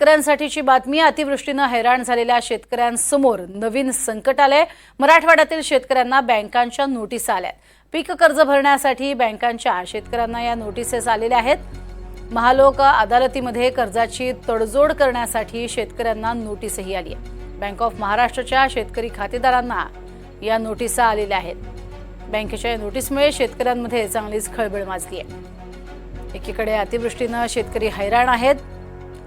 शेतकऱ्यांसाठीची बातमी. अतिवृष्टीने हैराण झालेल्या शेतकऱ्यांसमोर नवीन संकट आले. मराठवाड्यातील शेतकऱ्यांना बँकांच्या नोटीस आल्यात. पीक कर्ज भरण्यासाठी बँकांच्या शेतकऱ्यांना या नोटीसेस आलेल्या आहेत. महालोक अदालतीमध्ये कर्जाची तडजोड करण्यासाठी शेतकऱ्यांना नोटीसही आली आहे. बँक ऑफ महाराष्ट्राच्या शेतकरी खातेदारांना या नोटिसा आलेल्या आहेत. बँकेच्या नोटीसमुळे शेतकऱ्यांमध्ये चांगलीच खळबळ माजली आहे. एकीकडे अतिवृष्टीने शेतकरी हैराण आहेत.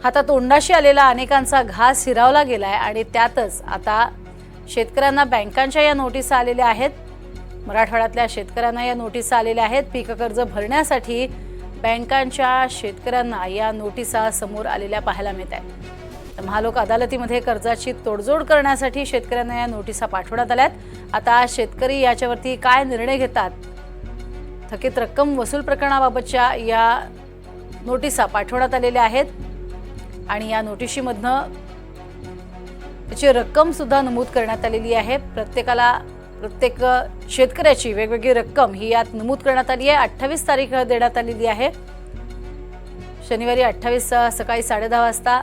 हातातोंडाशी आलेला अनेकांचा घास हिरावला गेलाय आणि त्यातच आता शेतकऱ्यांना बँकांच्या या नोटिसा आलेल्या आहेत. मराठवाड्यातल्या शेतकऱ्यांना या नोटिसा आलेल्या आहेत. पीक कर्ज भरण्यासाठी बँकांच्या शेतकऱ्यांना या नोटिसा समोर आलेल्या पाहायला मिळत आहेत. महालोक अदालतीमध्ये कर्जाची तोडजोड करण्यासाठी शेतकऱ्यांना या नोटिसा पाठवण्यात आल्यात. आता शेतकरी याच्यावरती काय निर्णय घेतात? थकीत रक्कम वसूल प्रकरणाबाबतच्या या नोटिसा पाठवण्यात आलेल्या आहेत आणि या नोटिशीमधनं त्याची रक्कम सुद्धा नमूद करण्यात आलेली आहे. प्रत्येक शेतकऱ्याची वेगवेगळी रक्कम ही यात नमूद करण्यात आली आहे. 28 तारीख देण्यात आलेली आहे. शनिवारी 28 सकाळी 10:30 वाजता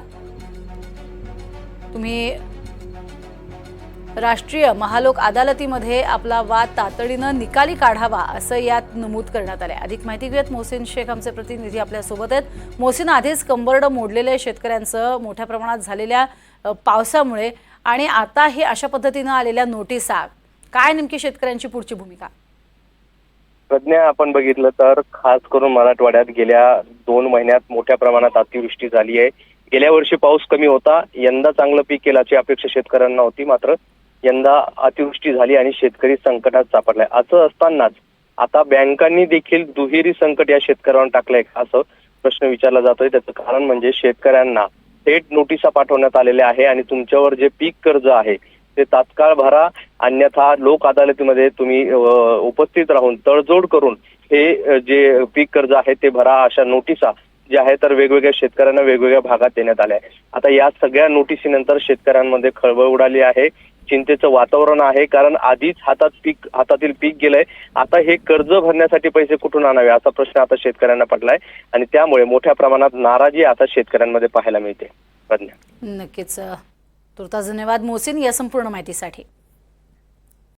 तुम्ही राष्ट्रीय महालोक अदालतीमध्ये आपला वाद तातडीनं निकाली काढावा असं यात नमूद करण्यात आलंय. अधिक माहिती घेत मोहसिन शेख आमचे प्रतिनिधी आपल्या सोबत आहेत. मोहसिन, आधीच कंबरडं मोडलेले शेतकऱ्यांचं मोठ्या प्रमाणात झालेल्या पावसामुळे आणि आता हे अशा पद्धतीनं आलेल्या नोटिसा, काय नेमकी शेतकऱ्यांची पुढची भूमिका? प्रज्ञा, आपण बघितलं तर खास करून मराठवाड्यात गेल्या 2 महिन्यात मोठ्या प्रमाणात अतिवृष्टी झाली आहे. गेल्या वर्षी पाऊस कमी होता, यंदा चांगलं पीक केल्याची अपेक्षा शेतकऱ्यांना होती. मात्र यंदा अतिवृष्टी झाली आणि शेतकरी संकटात सापडलाय. असं असतानाच आता बँकांनी देखील दुहेरी संकट या शेतकऱ्यांवर टाकलंय असं प्रश्न विचारला जातोय. त्याचं कारण म्हणजे शेतकऱ्यांना थेट नोटिसा पाठवण्यात आलेल्या आहे आणि तुमच्यावर जे पीक कर्ज आहे ते तात्काळ भरा, अन्यथा लोक अदालतीमध्ये तुम्ही उपस्थित राहून तडजोड करून हे जे पीक कर्ज आहे ते भरा, अशा नोटिसा ज्या आहे तर वेगवेगळ्या शेतकऱ्यांना वेगवेगळ्या भागात देण्यात आल्या आहे. आता या सगळ्या नोटिसीनंतर शेतकऱ्यांमध्ये खळबळ उडाली आहे. चिंतेचं वातावरण आहे, कारण आधीच हातातील पीक गेलंय. आता हे कर्ज भरण्यासाठी पैसे कुठून आणावे असा प्रश्न आता शेतकऱ्यांना पडलाय आणि त्यामुळे मोठ्या प्रमाणात नाराजी आता शेतकऱ्यांमध्ये पाहायला मिळते. नक्कीच. तुर्तास धन्यवाद मोहसिन या संपूर्ण माहितीसाठी.